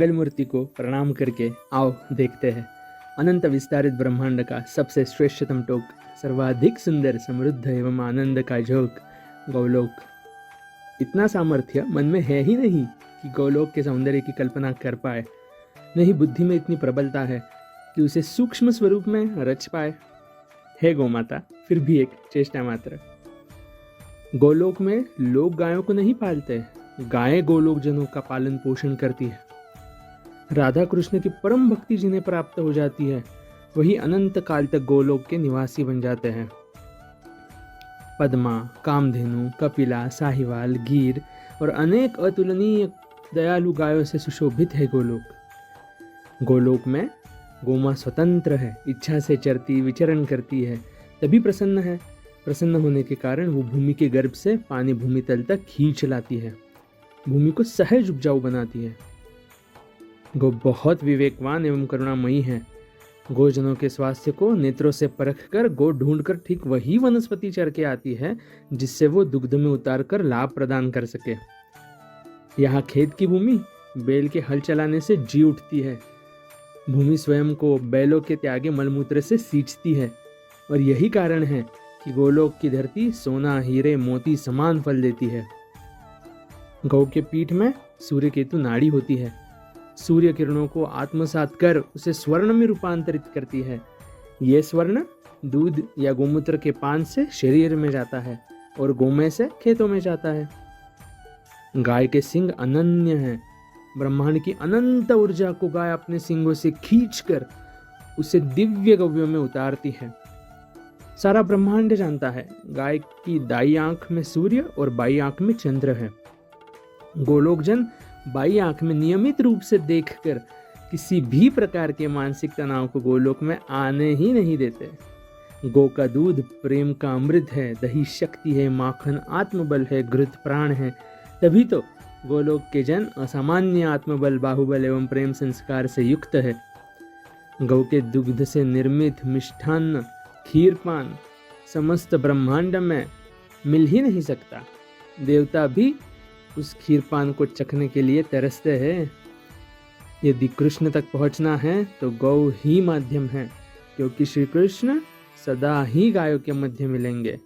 मंगल मूर्ति को प्रणाम करके आओ देखते हैं अनंत विस्तारित ब्रह्मांड का सबसे श्रेष्ठतम टोक, सर्वाधिक सुंदर, समृद्ध एवं आनंद का झोंक, गोलोक। इतना सामर्थ्य मन में है ही नहीं कि गोलोक के सौंदर्य की कल्पना कर पाए, नहीं बुद्धि में इतनी प्रबलता है कि उसे सूक्ष्म स्वरूप में रच पाए। हे गोमाता, फिर भी एक चेष्टा मात्र। गोलोक में लोग गायों को नहीं पालते, गायें गोलोक जनों का पालन पोषण करती है। राधा कृष्ण की परम भक्ति जिन्हें प्राप्त हो जाती है, वही अनंत काल तक गोलोक के निवासी बन जाते हैं। पद्मा, कामधेनु, कपिला, साहिवाल, गीर और अनेक अतुलनीय दयालु गायों से सुशोभित है गोलोक। गोलोक में गोमां स्वतंत्र है, इच्छा से चरती विचरण करती है, तभी प्रसन्न है। प्रसन्न होने के कारण वो भूमि के गर्भ से पानी भूमि तल तक खींच लाती है, भूमि को सहज उपजाऊ बनाती है। गो बहुत विवेकवान एवं करुणामयी है। गोजनों के स्वास्थ्य को नेत्रों से परख कर गो ढूंढकर ठीक वही वनस्पति चर के आती है जिससे वो दुग्ध में उतार कर लाभ प्रदान कर सके। यहाँ खेत की भूमि बैल के हल चलाने से जी उठती है, भूमि स्वयं को बैलों के त्यागे मलमूत्र से सींचती है, और यही कारण है कि गोलोक की धरती सोना, हीरे, मोती समान फल देती है। गौ के पीठ में सूर्य केतु नाड़ी होती है, सूर्य किरणों को आत्मसात कर उसे स्वर्ण में रूपांतरित करती है। ये स्वर्ण दूध या गोमूत्र के पान से शरीर में जाता है और गोमय से खेतों में जाता है। गाय के सिंग अनन्य हैं। ब्रह्मांड की अनंत ऊर्जा को गाय अपने सिंगों से खींचकर उसे दिव्य गव्यों में उतारती है। सारा ब्रह्मांड जानता है गाय की दाई आंख में सूर्य और बाई आंख में चंद्र है। गोलोक जन बाई आंख में नियमित रूप से देखकर किसी भी प्रकार के मानसिक तनाव को गोलोक में आने ही नहीं देते। गो का दूध प्रेम का अमृत है, दही शक्ति है, माखन आत्मबल है, घृत प्राण है। तभी तो गोलोक के जन असामान्य आत्मबल, बाहुबल एवं प्रेम संस्कार से युक्त है। गौ के दुग्ध से निर्मित मिष्ठान्न, खीरपान समस्त ब्रह्मांड में मिल ही नहीं सकता। देवता भी उस खीरपान को चखने के लिए तरसते हैं। यदि कृष्ण तक पहुंचना है तो गौ ही माध्यम है, क्योंकि श्री कृष्ण सदा ही गायों के मध्य मिलेंगे।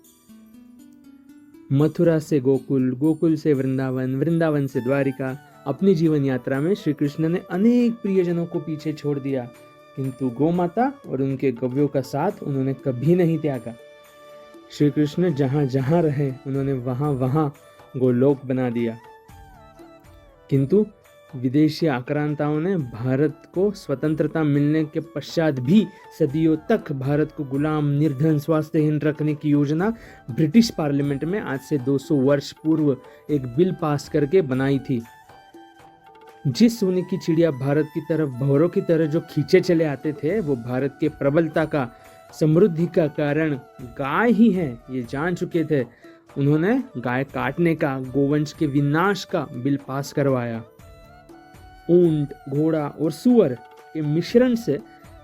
मथुरा से गोकुल, गोकुल से वृंदावन, वृंदावन से द्वारिका, अपनी जीवन यात्रा में श्री कृष्ण ने अनेक प्रियजनों को पीछे छोड़ दिया, किंतु गोमाता और उनके गव्यों का साथ उन्होंने कभी नहीं त्यागा। श्री कृष्ण जहां जहां रहे उन्होंने वहां वहां गोलोक बना दिया। किंतु विदेशी आक्रांताओं ने भारत को स्वतंत्रता मिलने के पश्चात भी सदियों तक भारत को गुलाम, निर्धन, स्वास्थ्यहीन रखने की योजना ब्रिटिश पार्लियामेंट में आज से 200 वर्ष पूर्व एक बिल पास करके बनाई थी। जिस सोने की चिड़िया भारत की तरफ भौरों की तरह जो खींचे चले आते थे, वो भारत के प्रबलता का, समृद्धि का कारण गाय ही है, ये जान चुके थे। उन्होंने गाय काटने का, गोवंश के विनाश का बिल पास करवाया। ऊंट, घोड़ा और सुअर के मिश्रण से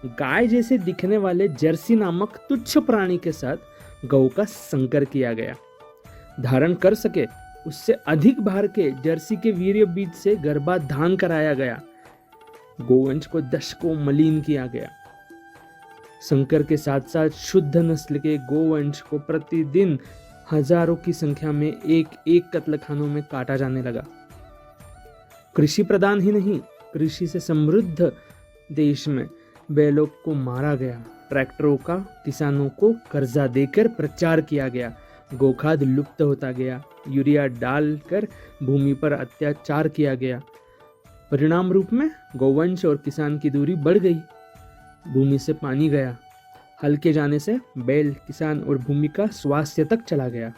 गाय जैसे दिखने वाले जर्सी नामक तुच्छ प्राणी के साथ गौ का संकर किया गया। धारण कर सके उससे अधिक भार के जर्सी के वीर्य बीज से गर्भाधान कराया गया। गोवंश को दशकों मलिन किया गया। संकर के साथ साथ शुद्ध नस्ल के गोवंश को प्रतिदिन हजारों की संख्या में एक एक कत्लखानों में काटा जाने लगा। कृषि प्रधान ही नहीं, कृषि से समृद्ध देश में बैलों को मारा गया। ट्रैक्टरों का किसानों को कर्जा देकर प्रचार किया गया। गोखाद लुप्त होता गया। यूरिया डालकर भूमि पर अत्याचार किया गया। परिणाम रूप में गोवंश और किसान की दूरी बढ़ गई। भूमि से पानी गया। हल के जाने से बैल, किसान और भूमि का स्वास्थ्य तक चला गया।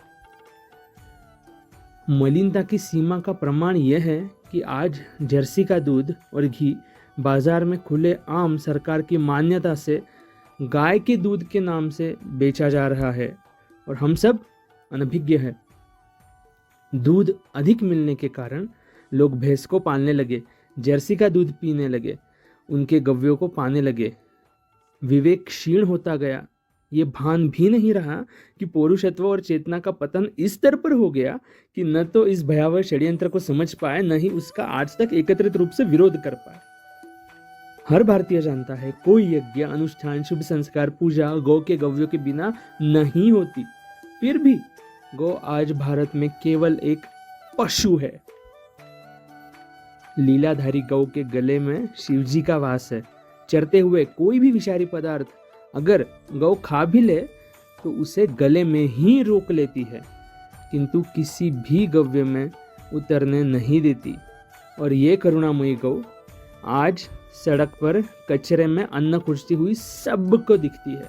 मलिनता की सीमा का प्रमाण यह है कि आज जर्सी का दूध और घी बाजार में खुले आम सरकार की मान्यता से गाय के दूध के नाम से बेचा जा रहा है, और हम सब अनभिज्ञ हैं। दूध अधिक मिलने के कारण लोग भैंस को पालने लगे, जर्सी का दूध पीने लगे, उनके गव्यों को पाने लगे। विवेक क्षीण होता गया। ये भान भी नहीं रहा कि पौरुषत्व और चेतना का पतन इस स्तर पर हो गया कि न तो इस भयावह षड्यंत्र को समझ पाए, न ही उसका आज तक एकत्रित रूप से विरोध कर पाए। हर भारतीय जानता है कोई यज्ञ, अनुष्ठान, शुभ संस्कार, पूजा गौ के गव्यों के बिना नहीं होती। फिर भी गौ आज भारत में केवल एक पशु है। लीलाधारी गौ के गले में शिवजी का वास है। चरते हुए कोई भी विषारी पदार्थ अगर गौ खा भी ले तो उसे गले में ही रोक लेती है, किंतु किसी भी गव्य में उतरने नहीं देती। और ये करुणामयी गौ आज सड़क पर कचरे में अन्न खुजती हुई सबको दिखती है।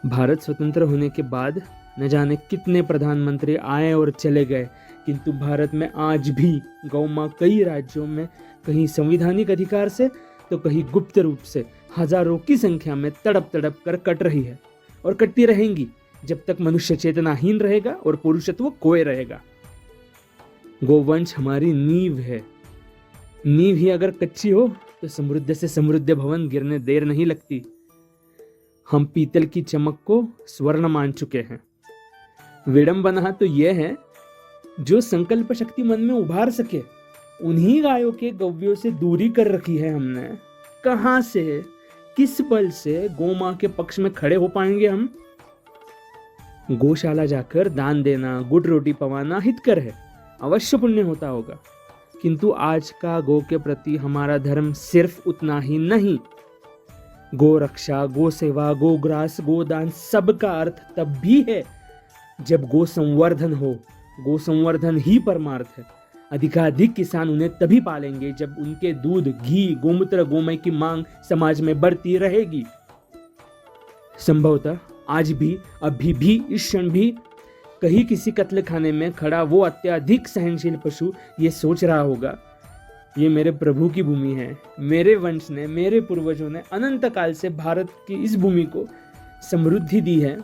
भारत स्वतंत्र होने के बाद न जाने कितने प्रधानमंत्री आए और चले गए, किंतु भारत में आज भी गौ माँ कई राज्यों में कहीं संवैधानिक अधिकार से तो कहीं गुप्त रूप से हजारों की संख्या में तड़प तड़प कर कट रही है और कटती रहेंगी जब तक मनुष्य चेतनाहीन रहेगा और पुरुषत्व खोए रहेगा। गोवंश हमारी नींव है। नींव ही अगर कच्ची हो तो समृद्ध से समृद्ध भवन गिरने देर नहीं लगती। हम पीतल की चमक को स्वर्ण मान चुके हैं। विडंबना तो यह है जो संकल्प शक्ति मन में उभार सके, उन्हीं गायों के गव्यों से दूरी कर रखी है हमने। कहां से, किस बल से गौ मां के पक्ष में खड़े हो पाएंगे हम? गौशाला जाकर दान देना, गुड़ रोटी पवाना हितकर है, अवश्य पुण्य होता होगा, किंतु आज का गौ के प्रति हमारा धर्म सिर्फ उतना ही नहीं। गो रक्षा, गो सेवा, गोग्रास, गोदान सबका अर्थ तब भी है जब गो संवर्धन हो। गो संवर्धन ही परमार्थ है। अधिकाधिक किसान उन्हें तभी पालेंगे जब उनके दूध, घी, गोमूत्र, गोमय की मांग समाज में बढ़ती रहेगी। संभवतः आज भी, अभी भी, इस क्षण भी कहीं किसी कत्ल खाने में खड़ा वो अत्यधिक सहनशील पशु ये सोच रहा होगा, ये मेरे प्रभु की भूमि है। मेरे वंश ने, मेरे पूर्वजों ने अनंत काल से भारत की इस भूमि को समृद्धि दी है।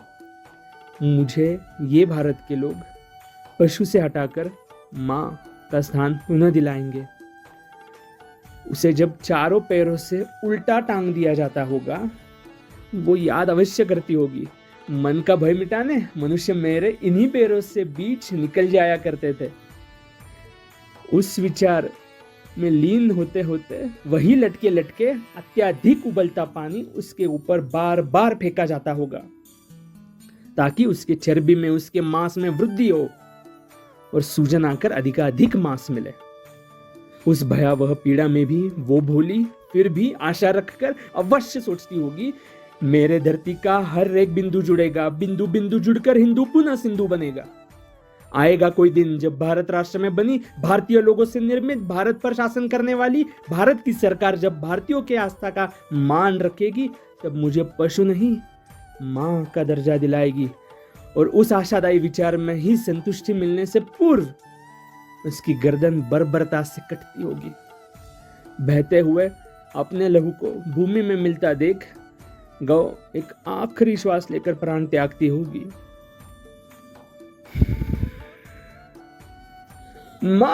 मुझे ये भारत के लोग पशु से हटाकर माँ का स्थान पुनः दिलाएंगे। उसे जब चारों पैरों से उल्टा टांग दिया जाता होगा, वो याद अवश्य करती होगी, मन का भय मिटाने मनुष्य मेरे इन्हीं पैरों से बीच निकल जाया करते थे। उस विचार में लीन होते होते वही लटके लटके अत्यधिक उबलता पानी उसके ऊपर बार बार फेंका जाता होगा, ताकि उसके चर्बी में, उसके मांस में वृद्धि हो और सूजन आकर अधिकाधिक मांस मिले। उस भयावह पीड़ा में भी वो भोली फिर भी आशा रखकर अवश्य सोचती होगी, मेरे धरती का हर एक बिंदु जुड़ेगा, बिंदु बिंदु जुड़कर हिंदू पुनः सिंधु बनेगा। आएगा कोई दिन जब भारत राष्ट्र में बनी, भारतीय लोगों से निर्मित, भारत पर शासन करने वाली भारत की सरकार जब भारतीयों के आस्था का मान रखेगी, तब मुझे पशु नहीं मां का दर्जा दिलाएगी। और उस आशादायी विचार में ही संतुष्टि मिलने से पूर्व उसकी गर्दन बर्बरता से कटती होगी। बहते हुए अपने लहू को भूमि में मिलता देख गौ एक आखिरी श्वास लेकर प्राण त्यागती होगी। मां!